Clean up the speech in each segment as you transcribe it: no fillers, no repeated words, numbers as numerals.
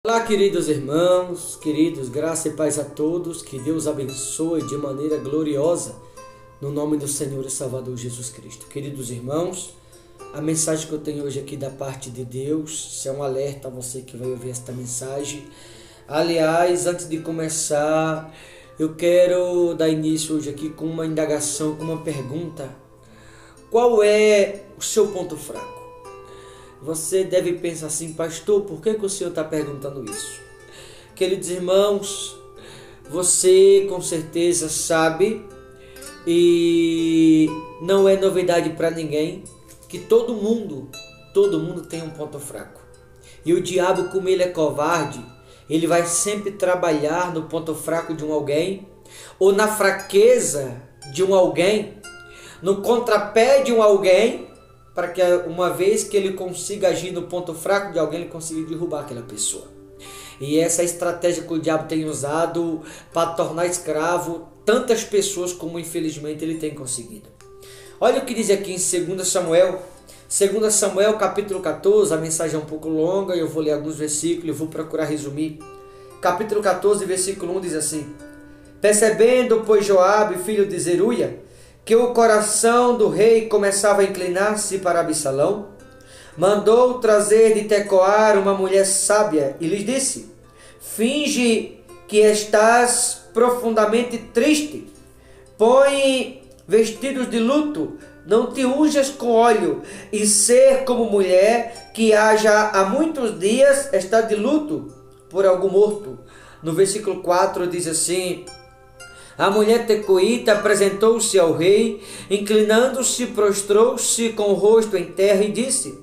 Olá, queridos irmãos, queridos, graça e paz a todos, que Deus abençoe de maneira gloriosa, no nome do Senhor e Salvador Jesus Cristo. Queridos irmãos, a mensagem que eu tenho hoje aqui da parte de Deus, isso é um alerta a você que vai ouvir esta mensagem. Aliás, antes de começar, eu quero dar início hoje aqui com uma indagação, com uma pergunta. Qual é o seu ponto fraco? Você deve pensar assim, pastor, por que o senhor está perguntando isso? Queridos irmãos, você com certeza sabe, e não é novidade para ninguém, que todo mundo tem um ponto fraco. E o diabo, como ele é covarde, ele vai sempre trabalhar no ponto fraco de um alguém, ou na fraqueza de um alguém, no contrapé de um alguém, para que uma vez que ele consiga agir no ponto fraco de alguém, ele consiga derrubar aquela pessoa. E essa é a estratégia que o diabo tem usado para tornar escravo tantas pessoas como infelizmente ele tem conseguido. Olha o que diz aqui em 2 Samuel capítulo 14, a mensagem é um pouco longa, eu vou ler alguns versículos, eu vou procurar resumir. Capítulo 14, versículo 1 diz assim: Percebendo, pois, Joabe, filho de Zeruia, que o coração do rei começava a inclinar-se para Absalão, mandou trazer de Tecoar uma mulher sábia e lhes disse: Finge que estás profundamente triste, põe vestidos de luto, não te unjas com óleo, e ser como mulher que há muitos dias está de luto por algum morto. No versículo 4 diz assim: A mulher tecoíta apresentou-se ao rei, inclinando-se, prostrou-se com o rosto em terra e disse: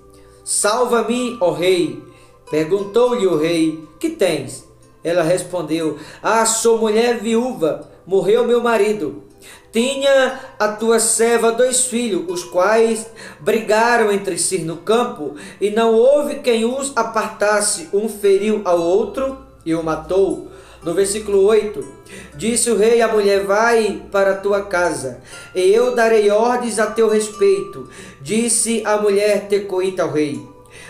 Salva-me, ó rei. Perguntou-lhe o rei: Que tens? Ela respondeu: sou mulher viúva, morreu meu marido. Tinha a tua serva 2 filhos, os quais brigaram entre si no campo, e não houve quem os apartasse. Um feriu ao outro e o matou. No versículo 8, disse o rei à mulher: Vai para a tua casa, e eu darei ordens a teu respeito. Disse a mulher tecoíta ao rei: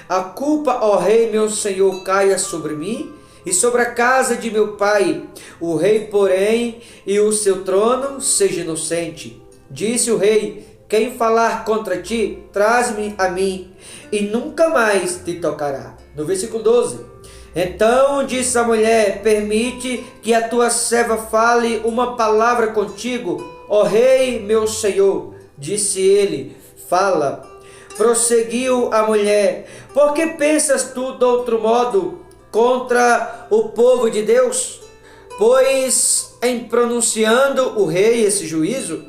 A culpa, ó rei, meu senhor, caia sobre mim e sobre a casa de meu pai. O rei, porém, e o seu trono seja inocente. Disse o rei: Quem falar contra ti, traz-me a mim, e nunca mais te tocará. No versículo 12, então disse a mulher: Permite que a tua serva fale uma palavra contigo, ó rei, meu senhor. Disse ele: Fala. Prosseguiu a mulher: Por que pensas tu de outro modo contra o povo de Deus? Pois em pronunciando o rei esse juízo,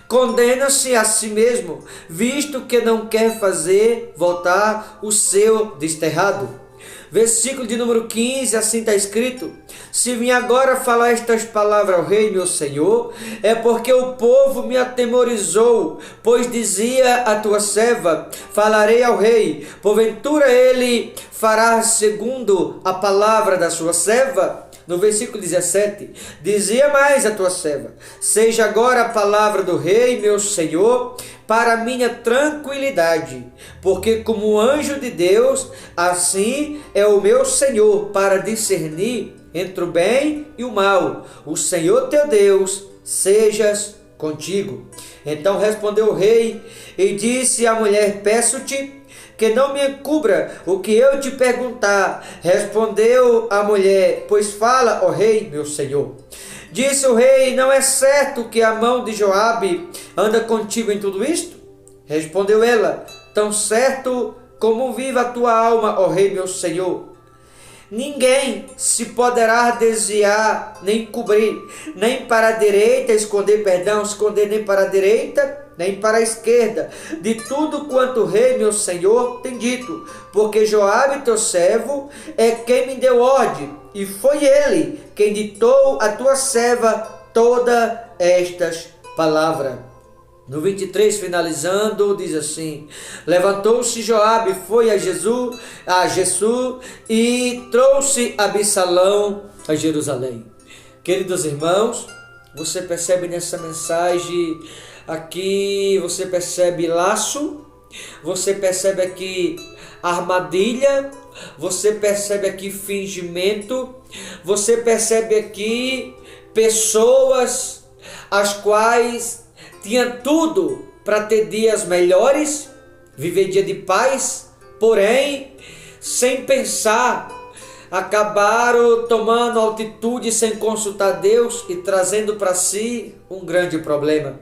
condena-se a si mesmo, visto que não quer fazer voltar o seu desterrado. Versículo de número 15, assim está escrito: Se vim agora falar estas palavras ao rei, meu senhor, é porque o povo me atemorizou, pois dizia a tua serva: Falarei ao rei, porventura ele fará segundo a palavra da sua serva? No versículo 17, dizia mais a tua serva: Seja agora a palavra do rei, meu senhor, para minha tranquilidade, porque como anjo de Deus, assim é o meu Senhor, para discernir entre o bem e o mal. O Senhor teu Deus sejas contigo. Então respondeu o rei e disse à mulher: Peço-te que não me encubra o que eu te perguntar. Respondeu a mulher: Pois fala, ó rei, meu senhor. Disse o rei: Não é certo que a mão de Joabe anda contigo em tudo isto? Respondeu ela: Tão certo como vive a tua alma, ó rei, meu senhor. Ninguém se poderá desviar, nem cobrir, nem para a direita, esconder nem para a direita, nem para a esquerda, de tudo quanto o rei, meu senhor, tem dito, porque Joabe, teu servo, é quem me deu ordem, e foi ele quem ditou a tua serva todas estas palavras. No 23, finalizando, diz assim: Levantou-se Joabe, foi a Jesus e trouxe Absalão a Jerusalém. Queridos irmãos, você percebe nessa mensagem aqui, você percebe laço, você percebe aqui armadilha, você percebe aqui fingimento, você percebe aqui pessoas as quais tinham tudo para ter dias melhores, viver dia de paz, porém, sem pensar, acabaram tomando altitude sem consultar Deus e trazendo para si um grande problema.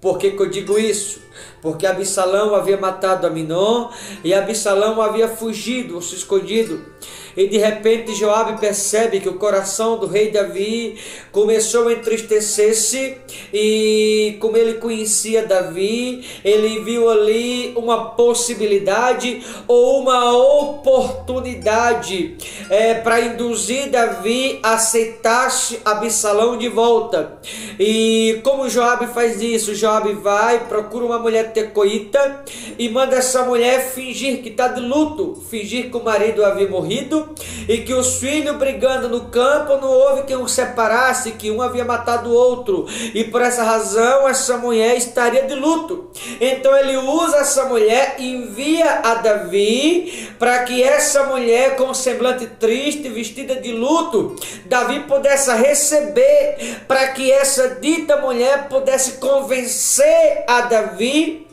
Por que eu digo isso? Porque Absalão havia matado Aminon e Absalão havia fugido ou se escondido. E de repente Joabe percebe que o coração do rei Davi começou a entristecer-se, e como ele conhecia Davi, ele viu ali uma possibilidade ou uma oportunidade para induzir Davi a aceitar-se Absalão de volta. E como Joabe faz isso? Joabe vai, procura uma mulher tecoíta e manda essa mulher fingir que está de luto, fingir que o marido havia morrido e que os filhos brigando no campo não houve quem os separasse, que um havia matado o outro, e por essa razão essa mulher estaria de luto. Então ele usa essa mulher e envia a Davi para que essa mulher com semblante triste, vestida de luto, Davi pudesse receber, para que essa dita mulher pudesse convencer a Davi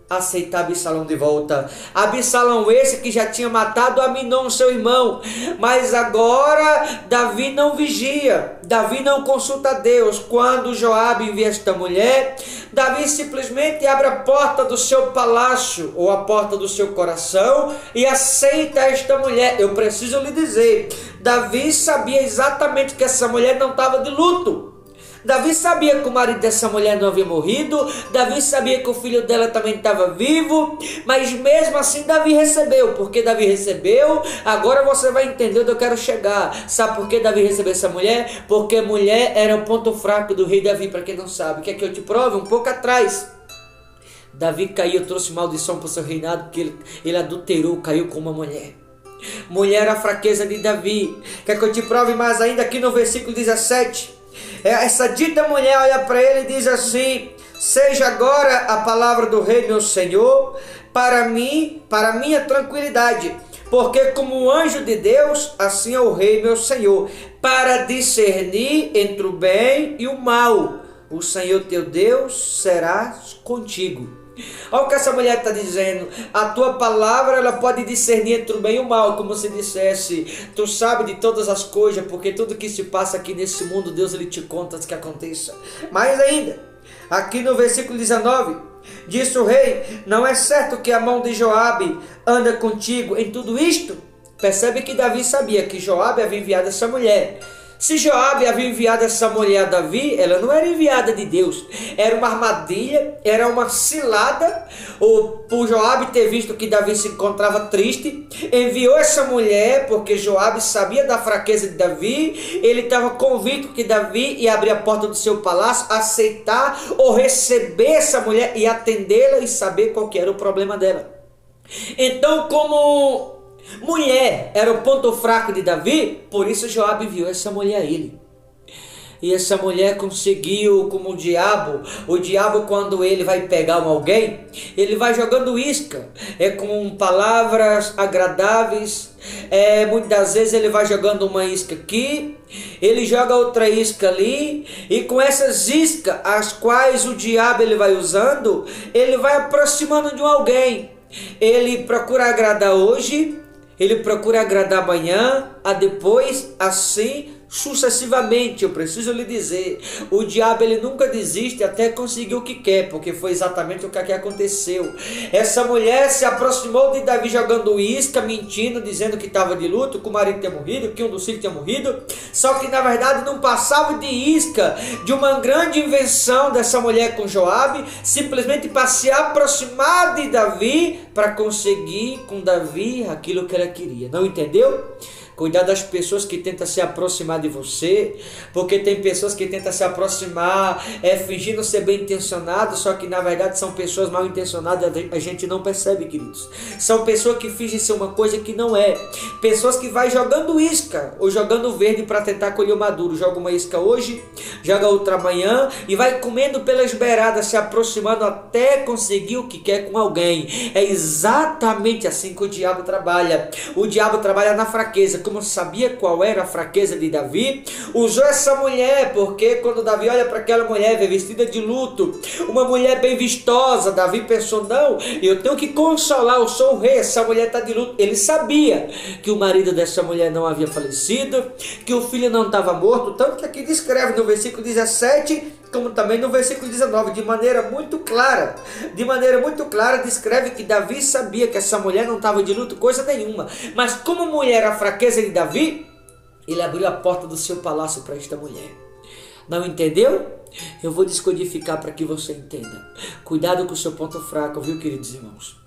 aceitar Absalão de volta. Absalão esse que já tinha matado Aminon, seu irmão, mas agora Davi não vigia, Davi não consulta Deus. Quando Joabe envia esta mulher, Davi simplesmente abre a porta do seu palácio ou a porta do seu coração e aceita esta mulher. Eu preciso lhe dizer, Davi sabia exatamente que essa mulher não estava de luto. Davi sabia que o marido dessa mulher não havia morrido, Davi sabia que o filho dela também estava vivo, mas mesmo assim Davi recebeu. Porque Davi recebeu, agora você vai entender onde eu quero chegar. Sabe por que Davi recebeu essa mulher? Porque a mulher era o ponto fraco do rei Davi. Para quem não sabe, quer que eu te prove? Um pouco atrás, Davi caiu, trouxe maldição para o seu reinado, porque ele adulterou, caiu com uma mulher. Mulher era a fraqueza de Davi. Quer que eu te prove mais ainda? Aqui no versículo 17, essa dita mulher olha para ele e diz assim: seja agora a palavra do rei meu senhor para mim, para minha tranquilidade, porque como o anjo de Deus, assim é o rei meu senhor, para discernir entre o bem e o mal. O Senhor teu Deus será contigo. Olha o que essa mulher está dizendo. A tua palavra, ela pode discernir entre o bem e o mal, como se dissesse: tu sabe de todas as coisas, porque tudo que se passa aqui nesse mundo, Deus ele te conta antes que aconteça. Mais ainda, aqui no versículo 19, disse o rei: não é certo que a mão de Joabe anda contigo em tudo isto? Percebe que Davi sabia que Joabe havia enviado essa mulher. Se Joabe havia enviado essa mulher a Davi, ela não era enviada de Deus, era uma armadilha, era uma cilada. Por Joabe ter visto que Davi se encontrava triste, enviou essa mulher porque Joabe sabia da fraqueza de Davi. Ele estava convicto que Davi ia abrir a porta do seu palácio, aceitar ou receber essa mulher e atendê-la e saber qual que era o problema dela. Então, como mulher era o ponto fraco de Davi, por isso Joabe enviou essa mulher a ele. E essa mulher conseguiu, como o diabo quando ele vai pegar alguém, ele vai jogando isca, com palavras agradáveis. Muitas vezes ele vai jogando uma isca aqui, ele joga outra isca ali, e com essas iscas, as quais o diabo ele vai usando, ele vai aproximando de alguém. Ele procura agradar hoje, ele procura agradar amanhã, a depois, assim sucessivamente. Eu preciso lhe dizer, o diabo ele nunca desiste até conseguir o que quer, porque foi exatamente o que aconteceu. Essa mulher se aproximou de Davi jogando isca, mentindo, dizendo que estava de luto, que o marido tinha morrido, que um dos filhos tinha morrido, só que na verdade não passava de isca, de uma grande invenção dessa mulher com Joabe, simplesmente para se aproximar de Davi, para conseguir com Davi aquilo que ela queria. Não entendeu? Cuidado das pessoas que tentam se aproximar de você, porque tem pessoas que tentam se aproximar fingindo ser bem intencionado, só que na verdade são pessoas mal intencionadas, a gente não percebe, queridos. São pessoas que fingem ser uma coisa que não é. Pessoas que vai jogando isca ou jogando verde para tentar colher o maduro. Joga uma isca hoje, joga outra amanhã e vai comendo pelas beiradas, se aproximando até conseguir o que quer com alguém. É exatamente assim que o diabo trabalha. O diabo trabalha na fraqueza. Como sabia qual era a fraqueza de Davi, usou essa mulher, porque quando Davi olha para aquela mulher vestida de luto, uma mulher bem vistosa, Davi pensou, não, eu tenho que consolar, eu sou o rei, essa mulher está de luto. Ele sabia que o marido dessa mulher não havia falecido, que o filho não estava morto, tanto que aqui descreve no versículo 17, como também no versículo 19, de maneira muito clara descreve que Davi sabia que essa mulher não estava de luto, coisa nenhuma, mas como mulher a fraqueza de Davi, ele abriu a porta do seu palácio para esta mulher. Não entendeu? Eu vou descodificar para que você entenda. Cuidado com o seu ponto fraco, viu, queridos irmãos?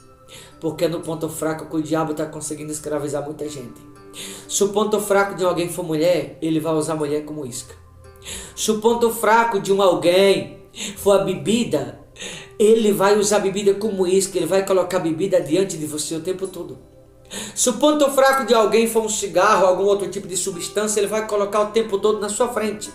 Porque é no ponto fraco que o diabo está conseguindo escravizar muita gente. Se o ponto fraco de alguém for mulher, ele vai usar a mulher como isca. Se o ponto fraco de alguém for a bebida, ele vai usar a bebida como isca, ele vai colocar a bebida diante de você o tempo todo. Se o ponto fraco de alguém for um cigarro, algum outro tipo de substância, ele vai colocar o tempo todo na sua frente.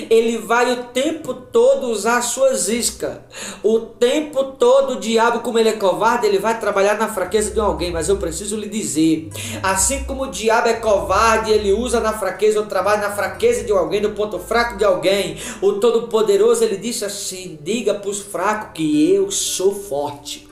Ele vai o tempo todo usar as suas iscas. O tempo todo o diabo, como ele é covarde, ele vai trabalhar na fraqueza de alguém. Mas eu preciso lhe dizer, assim como o diabo é covarde, ele usa na fraqueza, ou trabalha na fraqueza de alguém, no ponto fraco de alguém, o Todo-Poderoso, ele disse assim, diga para os fracos que eu sou forte.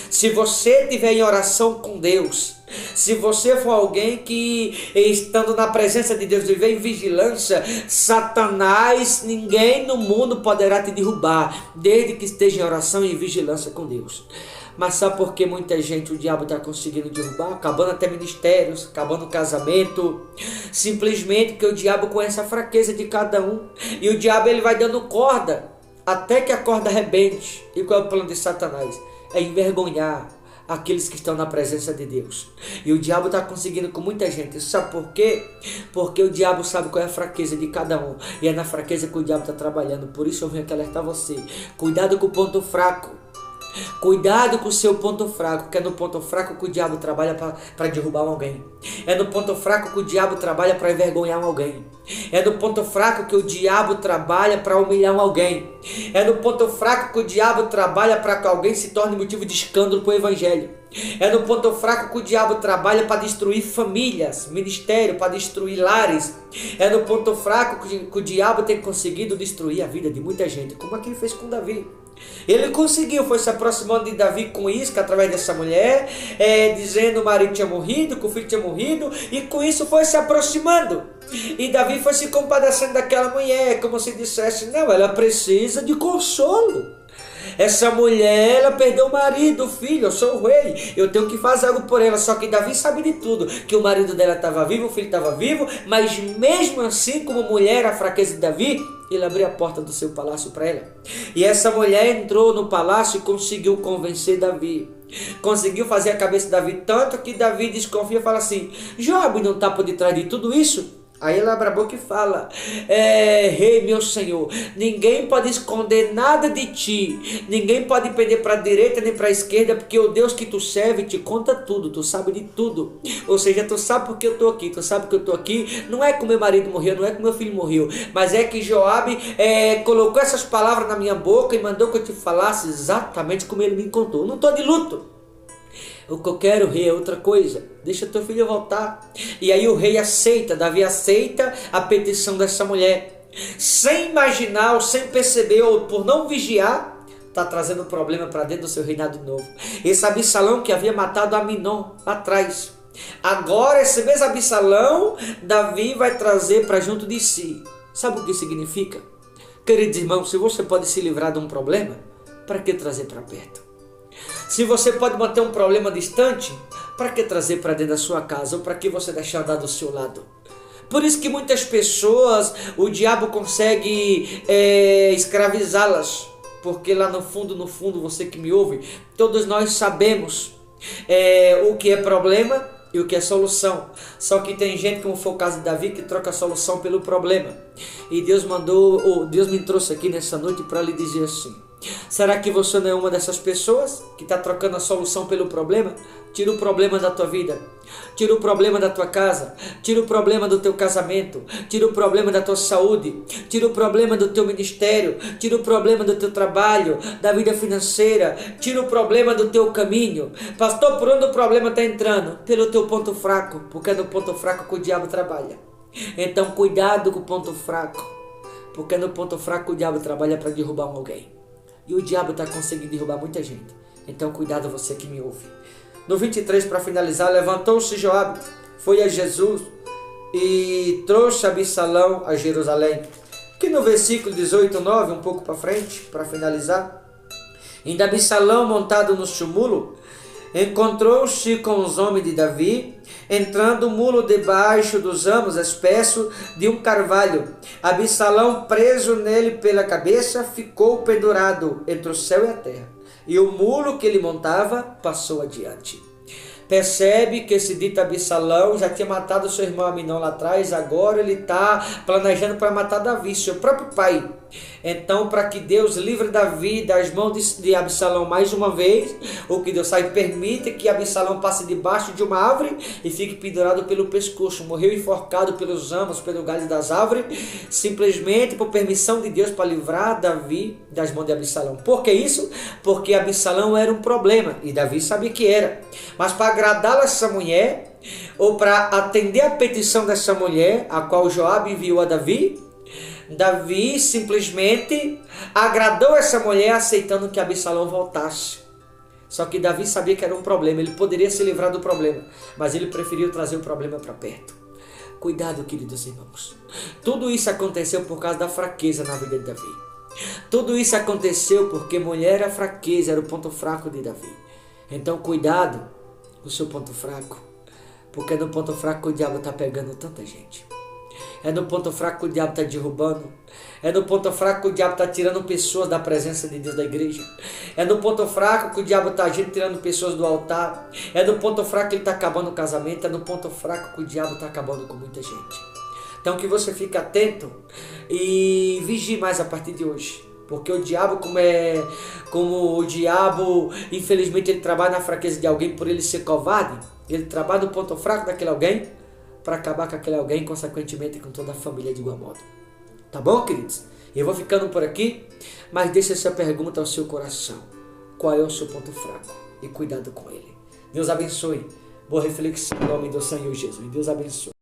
Se você estiver em oração com Deus, se você for alguém que, estando na presença de Deus, viver em vigilância, Satanás, ninguém no mundo poderá te derrubar, desde que esteja em oração e em vigilância com Deus. Mas sabe por que muita gente o diabo está conseguindo derrubar? Acabando até ministérios, acabando o casamento. Simplesmente porque o diabo conhece a fraqueza de cada um. E o diabo ele vai dando corda, até que a corda arrebente. E qual é o plano de Satanás? É envergonhar aqueles que estão na presença de Deus. E o diabo está conseguindo com muita gente. Sabe por quê? Porque o diabo sabe qual é a fraqueza de cada um. E é na fraqueza que o diabo está trabalhando. Por isso eu venho aqui alertar você. Cuidado com o ponto fraco. Cuidado com o seu ponto fraco, que é no ponto fraco que o diabo trabalha para derrubar alguém. É no ponto fraco que o diabo trabalha para envergonhar alguém. É no ponto fraco que o diabo trabalha para humilhar alguém. É no ponto fraco que o diabo trabalha para que alguém se torne motivo de escândalo para o evangelho. É no ponto fraco que o diabo trabalha para destruir famílias, ministério, para destruir lares. É no ponto fraco que o diabo tem conseguido destruir a vida de muita gente, como aquele fez com Davi. Ele conseguiu, foi se aproximando de Davi com isca através dessa mulher, dizendo que o marido tinha morrido, que o filho tinha morrido, e com isso foi se aproximando. E Davi foi se compadecendo daquela mulher, como se dissesse, não, ela precisa de consolo. Essa mulher, ela perdeu o marido, o filho, eu sou o rei, eu tenho que fazer algo por ela. Só que Davi sabe de tudo, que o marido dela estava vivo, o filho estava vivo, mas mesmo assim, como mulher, a fraqueza de Davi, ele abriu a porta do seu palácio para ela. E essa mulher entrou no palácio e conseguiu convencer Davi. Conseguiu fazer a cabeça de Davi, tanto que Davi desconfia e fala assim, Joabe não está por detrás de tudo isso? Aí ele abre a boca e fala, rei meu senhor, ninguém pode esconder nada de ti, ninguém pode pender para a direita nem para a esquerda, porque o Deus que tu serve te conta tudo, tu sabe de tudo. Ou seja, tu sabe porque eu estou aqui, tu sabe que eu estou aqui, não é que o meu marido morreu, não é que o meu filho morreu, mas é que Joabe colocou essas palavras na minha boca e mandou que eu te falasse exatamente como ele me contou. Eu não estou de luto. O que eu quero, rei, é outra coisa. Deixa teu filho voltar. E aí o rei aceita, Davi aceita a petição dessa mulher. Sem imaginar ou sem perceber ou por não vigiar, está trazendo um problema para dentro do seu reinado novo. Esse Absalão que havia matado Aminon lá atrás. Agora esse mesmo Absalão, Davi vai trazer para junto de si. Sabe o que significa? Queridos irmãos, se você pode se livrar de um problema, para que trazer para perto? Se você pode manter um problema distante, para que trazer para dentro da sua casa? Ou para que você deixar andar do seu lado? Por isso que muitas pessoas, o diabo consegue escravizá-las. Porque lá no fundo, você que me ouve, todos nós sabemos o que é problema e o que é solução. Só que tem gente, como foi o caso de Davi, que troca a solução pelo problema. E Deus me trouxe aqui nessa noite para lhe dizer assim: será que você não é uma dessas pessoas que está trocando a solução pelo problema? Tira o problema da tua vida, tira o problema da tua casa, tira o problema do teu casamento, tira o problema da tua saúde, tira o problema do teu ministério, tira o problema do teu trabalho, da vida financeira, tira o problema do teu caminho. Pastor, por onde o problema está entrando? Pelo teu ponto fraco, porque é no ponto fraco que o diabo trabalha. Então cuidado com o ponto fraco, porque é no ponto fraco que o diabo trabalha para derrubar alguém. E o diabo está conseguindo derrubar muita gente. Então cuidado você que me ouve. No 23, para finalizar, levantou-se Joabe, foi a Jesus e trouxe Absalão a Jerusalém. Que no versículo 18, 9, um pouco para frente, para finalizar. Ainda Absalão, montado no súmulo, encontrou-se com os homens de Davi, entrando o mulo debaixo dos ramos espessos de um carvalho. Absalão, preso nele pela cabeça, ficou pendurado entre o céu e a terra. E o mulo que ele montava passou adiante. Percebe que esse dito Absalão já tinha matado seu irmão Aminon lá atrás, agora ele está planejando para matar Davi, seu próprio pai. Então, para que Deus livre Davi das mãos de Absalão mais uma vez, o que Deus sabe, permite que Absalão passe debaixo de uma árvore e fique pendurado pelo pescoço, morreu enforcado pelos ramos, pelo galho das árvores, simplesmente por permissão de Deus para livrar Davi das mãos de Absalão. Por que isso? Porque Absalão era um problema e Davi sabia que era. Mas para agradar essa mulher, ou para atender a petição dessa mulher, a qual Joabe enviou a Davi, Davi simplesmente agradou essa mulher aceitando que Absalão voltasse. Só que Davi sabia que era um problema, ele poderia se livrar do problema, mas ele preferiu trazer o problema para perto. Cuidado, queridos irmãos. Tudo isso aconteceu por causa da fraqueza na vida de Davi. Tudo isso aconteceu porque mulher era fraqueza, era o ponto fraco de Davi. Então cuidado com o seu ponto fraco, porque é no ponto fraco que o diabo está pegando tanta gente. É no ponto fraco que o diabo está derrubando. É no ponto fraco que o diabo está tirando pessoas da presença de Deus da igreja. É no ponto fraco que o diabo está tirando pessoas do altar. É no ponto fraco que ele está acabando o casamento. É no ponto fraco que o diabo está acabando com muita gente. Então que você fique atento e vigie mais a partir de hoje. Porque o diabo, como o diabo, infelizmente ele trabalha na fraqueza de alguém por ele ser covarde. Ele trabalha no ponto fraco daquele alguém para acabar com aquele alguém, consequentemente com toda a família de igual modo. Tá bom, queridos? Eu vou ficando por aqui, mas deixe essa pergunta ao seu coração. Qual é o seu ponto fraco? E cuidado com ele. Deus abençoe. Boa reflexão em nome do Senhor Jesus. Deus abençoe.